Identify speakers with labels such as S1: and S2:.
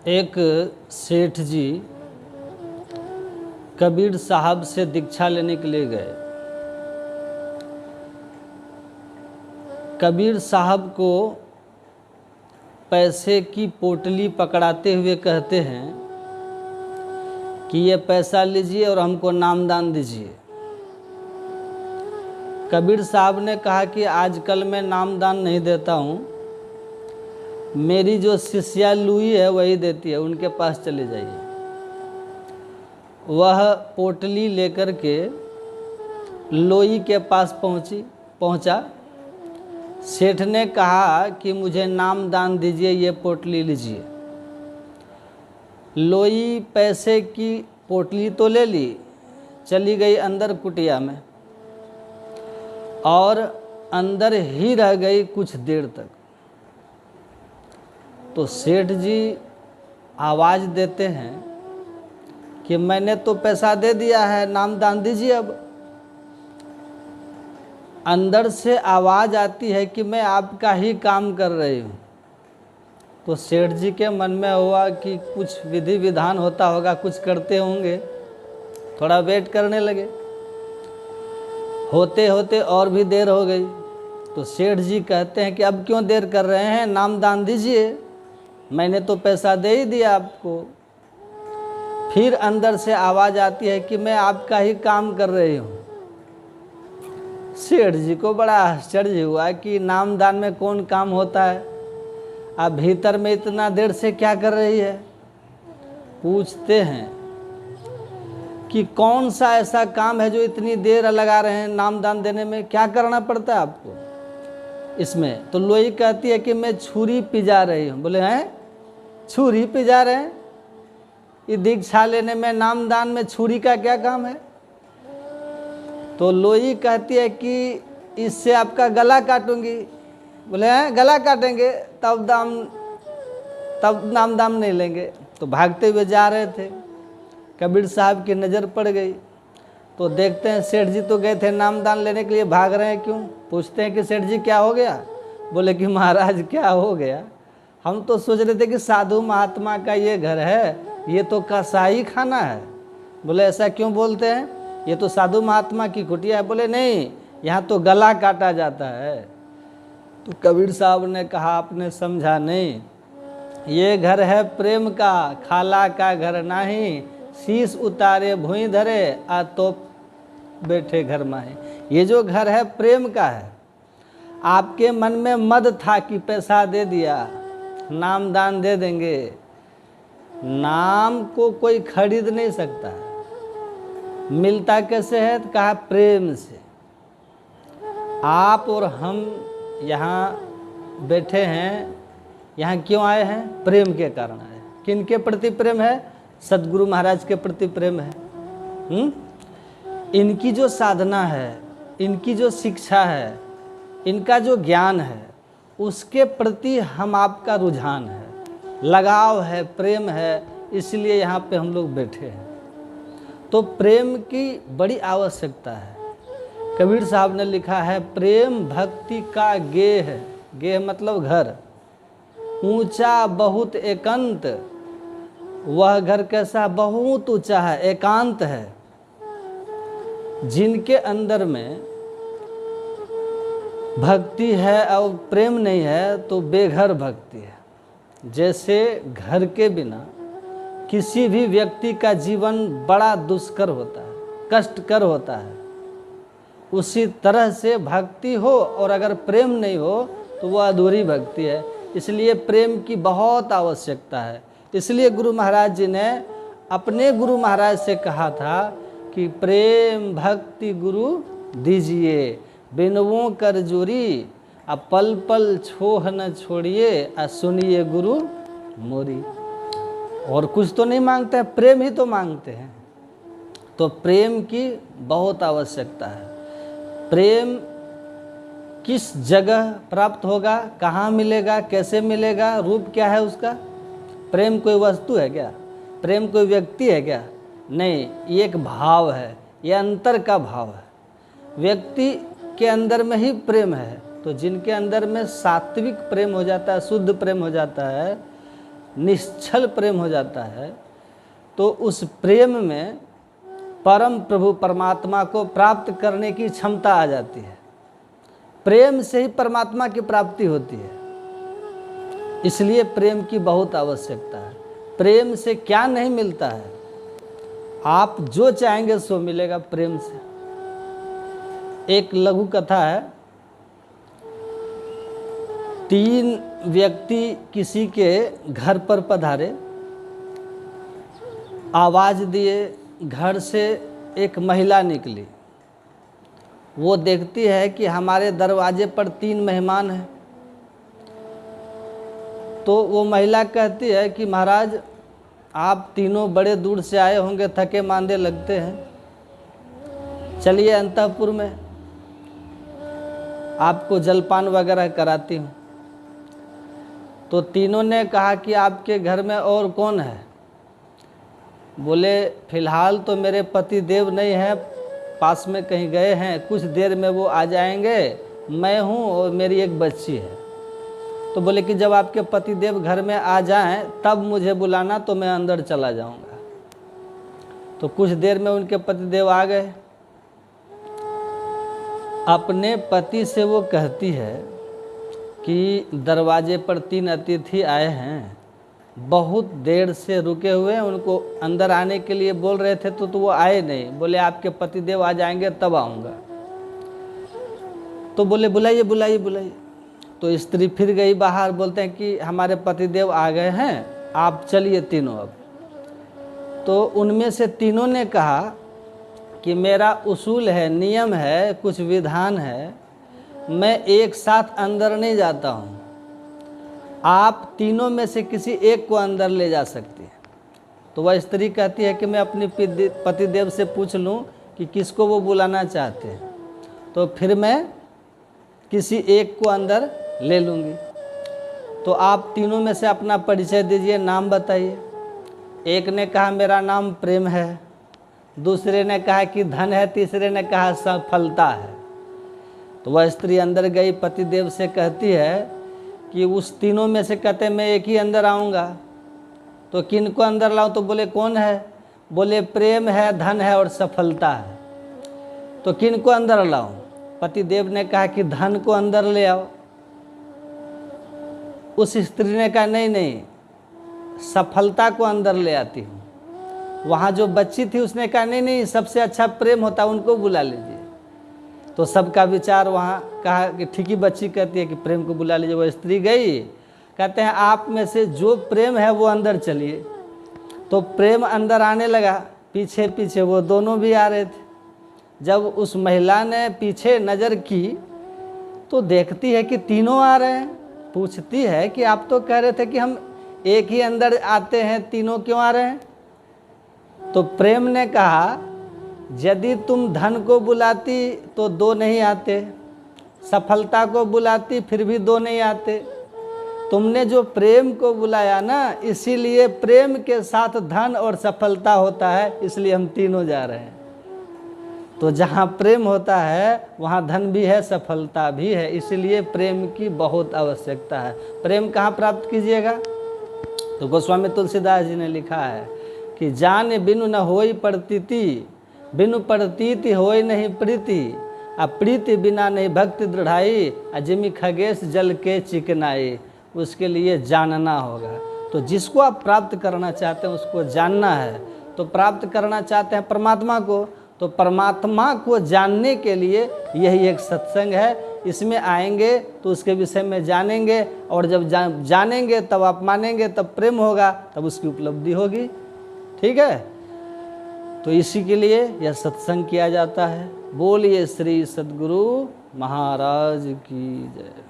S1: एक सेठ जी कबीर साहब से दीक्षा लेने के लिए गए। कबीर साहब को पैसे की पोटली पकड़ाते हुए कहते हैं कि ये पैसा लीजिए और हमको नामदान दीजिए। कबीर साहब ने कहा कि आजकल मैं नामदान नहीं देता हूँ, मेरी जो शिष्या लुई है वही देती है, उनके पास चले जाइए। वह पोटली लेकर के लोई के पास पहुंचा। सेठ ने कहा कि मुझे नामदान दीजिए, ये पोटली लीजिए। लोई पैसे की पोटली तो ले ली, चली गई अंदर कुटिया में और अंदर ही रह गई कुछ देर तक। तो सेठ जी आवाज़ देते हैं कि मैंने तो पैसा दे दिया है, नामदान दीजिए। अब अंदर से आवाज़ आती है कि मैं आपका ही काम कर रही हूँ। तो सेठ जी के मन में हुआ कि कुछ विधि विधान होता होगा, कुछ करते होंगे, थोड़ा वेट करने लगे। होते होते और भी देर हो गई। तो सेठ जी कहते हैं कि अब क्यों देर कर रहे हैं, नामदान दीजिए, मैंने तो पैसा दे ही दिया आपको। फिर अंदर से आवाज़ आती है कि मैं आपका ही काम कर रही हूँ। सेठ जी को बड़ा आश्चर्य हुआ कि नामदान में कौन काम होता है, आप भीतर में इतना देर से क्या कर रही है। पूछते हैं कि कौन सा ऐसा काम है जो इतनी देर लगा रहे हैं नामदान देने में, क्या करना पड़ता है आपको इसमें। तो लोई कहती है कि मैं छुरी पिजा रही हूँ। बोले हैं छुरी पिजा रहे हैं, ये दीक्षा लेने में नामदान में छुरी का क्या काम है। तो लोई कहती है कि इससे आपका गला काटूंगी। बोले हैं गला काटेंगे तब नामदान नहीं लेंगे। तो भागते हुए जा रहे थे, कबीर साहब की नज़र पड़ गई। तो देखते हैं सेठ जी तो गए थे नामदान लेने के लिए, भाग रहे हैं क्यों। पूछते हैं कि सेठ जी क्या हो गया। बोले कि महाराज क्या हो गया, हम तो सोच रहे थे कि साधु महात्मा का ये घर है, ये तो कसाई खाना है। बोले ऐसा क्यों बोलते हैं, ये तो साधु महात्मा की कुटिया है। बोले नहीं, यहाँ तो गला काटा जाता है। तो कबीर साहब ने कहा आपने समझा नहीं, ये घर है प्रेम का, खाला का घर नहीं, शीश उतारे भुई धरे आ तो बैठे घर माही। ये जो घर है प्रेम का है। आपके मन में मद था कि पैसा दे दिया, नामदान दे देंगे। नाम को कोई खरीद नहीं सकता है, मिलता कैसे है, तो कहा प्रेम से। आप और हम यहाँ बैठे हैं, यहाँ क्यों आए हैं, प्रेम के कारण आए। किन के प्रति प्रेम है, सदगुरु महाराज के प्रति प्रेम है। इनकी जो साधना है, इनकी जो शिक्षा है, इनका जो ज्ञान है, उसके प्रति हम आपका रुझान है, लगाव है, प्रेम है, इसलिए यहाँ पे हम लोग बैठे हैं। तो प्रेम की बड़ी आवश्यकता है। कबीर साहब ने लिखा है प्रेम भक्ति का गेह है। गेह मतलब घर, ऊंचा बहुत एकांत। वह घर कैसा, बहुत ऊंचा है, एकांत है। जिनके अंदर में भक्ति है और प्रेम नहीं है तो बेघर भक्ति है। जैसे घर के बिना किसी भी व्यक्ति का जीवन बड़ा दुष्कर होता है, कष्टकर होता है, उसी तरह से भक्ति हो और अगर प्रेम नहीं हो तो वह अधूरी भक्ति है। इसलिए प्रेम की बहुत आवश्यकता है। इसलिए गुरु महाराज जी ने अपने गुरु महाराज से कहा था कि प्रेम भक्ति गुरु दीजिए, बिनवों कर जोरी, आ पल पल छोह न छोड़िए, आ सुनिए गुरु मोरी। और कुछ तो नहीं मांगते हैं, प्रेम ही तो मांगते हैं। तो प्रेम की बहुत आवश्यकता है। प्रेम किस जगह प्राप्त होगा, कहाँ मिलेगा, कैसे मिलेगा, रूप क्या है उसका। प्रेम कोई वस्तु है क्या, प्रेम कोई व्यक्ति है क्या, नहीं, ये एक भाव है, ये अंतर का भाव है। व्यक्ति के अंदर में ही प्रेम है। तो जिनके अंदर में सात्विक प्रेम हो जाता है, शुद्ध प्रेम हो जाता है, निश्चल प्रेम हो जाता है, तो उस प्रेम में परम प्रभु परमात्मा को प्राप्त करने की क्षमता आ जाती है। प्रेम से ही परमात्मा की प्राप्ति होती है। इसलिए प्रेम की बहुत आवश्यकता है। प्रेम से क्या नहीं मिलता है, आप जो चाहेंगे सो मिलेगा प्रेम से। एक लघु कथा है, 3 व्यक्ति किसी के घर पर पधारे, आवाज़ दिए, घर से एक महिला निकली। वो देखती है कि हमारे दरवाजे पर 3 मेहमान हैं। तो वो महिला कहती है कि महाराज, आप तीनों बड़े दूर से आए होंगे, थके मांदे लगते हैं, चलिए अंतःपुर में आपको जलपान वगैरह कराती हूँ। तो तीनों ने कहा कि आपके घर में और कौन है? बोले फिलहाल तो मेरे पति देव नहीं हैं, पास में कहीं गए हैं, कुछ देर में वो आ जाएंगे, मैं हूँ और मेरी एक बच्ची है। तो बोले कि जब आपके पति देव घर में आ जाएं तब मुझे बुलाना, तो मैं अंदर चला जाऊंगा। तो कुछ देर में उनके पति देव आ गए। अपने पति से वो कहती है कि दरवाजे पर 3 अतिथि आए हैं, बहुत देर से रुके हुए हैं, उनको अंदर आने के लिए बोल रहे थे तो वो आए नहीं। बोले आपके पति देव आ जाएंगे तब आऊँगा। तो बोले बुलाइए बुलाइए बुलाइए। तो स्त्री फिर गई बाहर, बोलते हैं कि हमारे पतिदेव आ गए हैं, आप चलिए तीनों अब। तो उनमें से तीनों ने कहा कि मेरा उसूल है, नियम है, कुछ विधान है, मैं एक साथ अंदर नहीं जाता हूँ, आप तीनों में से किसी एक को अंदर ले जा सकती है। तो वह स्त्री कहती है कि मैं अपने पतिदेव से पूछ लूँ कि किसको वो बुलाना चाहते हैं, तो फिर मैं किसी एक को अंदर ले लूँगी। तो आप तीनों में से अपना परिचय दीजिए, नाम बताइए। एक ने कहा मेरा नाम प्रेम है, दूसरे ने कहा कि धन है, तीसरे ने कहा सफलता है। तो वह स्त्री अंदर गई, पतिदेव से कहती है कि उस तीनों में से कहते मैं एक ही अंदर आऊँगा, तो किन को अंदर लाऊं? तो बोले कौन है? बोले प्रेम है, धन है और सफलता है। तो किन को अंदर लाऊं? पतिदेव ने कहा कि धन को अंदर ले आओ। उस स्त्री ने कहा नहीं नहीं, सफलता को अंदर ले आती हूँ। वहाँ जो बच्ची थी उसने कहा नहीं नहीं, सबसे अच्छा प्रेम होता है, उनको बुला लीजिए। तो सबका विचार वहाँ कहा कि ठीक ही बच्ची कहती है कि प्रेम को बुला लीजिए। वो स्त्री गई, कहते हैं आप में से जो प्रेम है वो अंदर चलिए। तो प्रेम अंदर आने लगा, पीछे पीछे वो दोनों भी आ रहे थे। जब उस महिला ने पीछे नज़र की तो देखती है कि तीनों आ रहे हैं। पूछती है कि आप तो कह रहे थे कि हम एक ही अंदर आते हैं, तीनों क्यों आ रहे हैं? तो प्रेम ने कहा यदि तुम धन को बुलाती तो 2 नहीं आते, सफलता को बुलाती फिर भी 2 नहीं आते, तुमने जो प्रेम को बुलाया ना, इसीलिए प्रेम के साथ धन और सफलता होता है, इसलिए हम तीनों जा रहे हैं। तो जहाँ प्रेम होता है वहाँ धन भी है, सफलता भी है, इसलिए प्रेम की बहुत आवश्यकता है। प्रेम कहाँ प्राप्त कीजिएगा? तो गोस्वामी तुलसीदास जी ने लिखा है कि जान बिनु न होई प्रतीति, बिनु प्रतीति होई नहीं प्रीति, आ प्रीति बिना नहीं भक्ति दृढ़ाई, अजमी खगेश जल के चिकनाई। उसके लिए जानना होगा। तो जिसको आप प्राप्त करना चाहते हैं उसको जानना है। तो प्राप्त करना चाहते हैं परमात्मा को, तो परमात्मा को जानने के लिए यही एक सत्संग है। इसमें आएंगे तो उसके विषय में जानेंगे, और जब जानेंगे तब आप मानेंगे, तब प्रेम होगा, तब उसकी उपलब्धि होगी। ठीक है, तो इसी के लिए यह सत्संग किया जाता है। बोलिए श्री सद्गुरु महाराज की जय।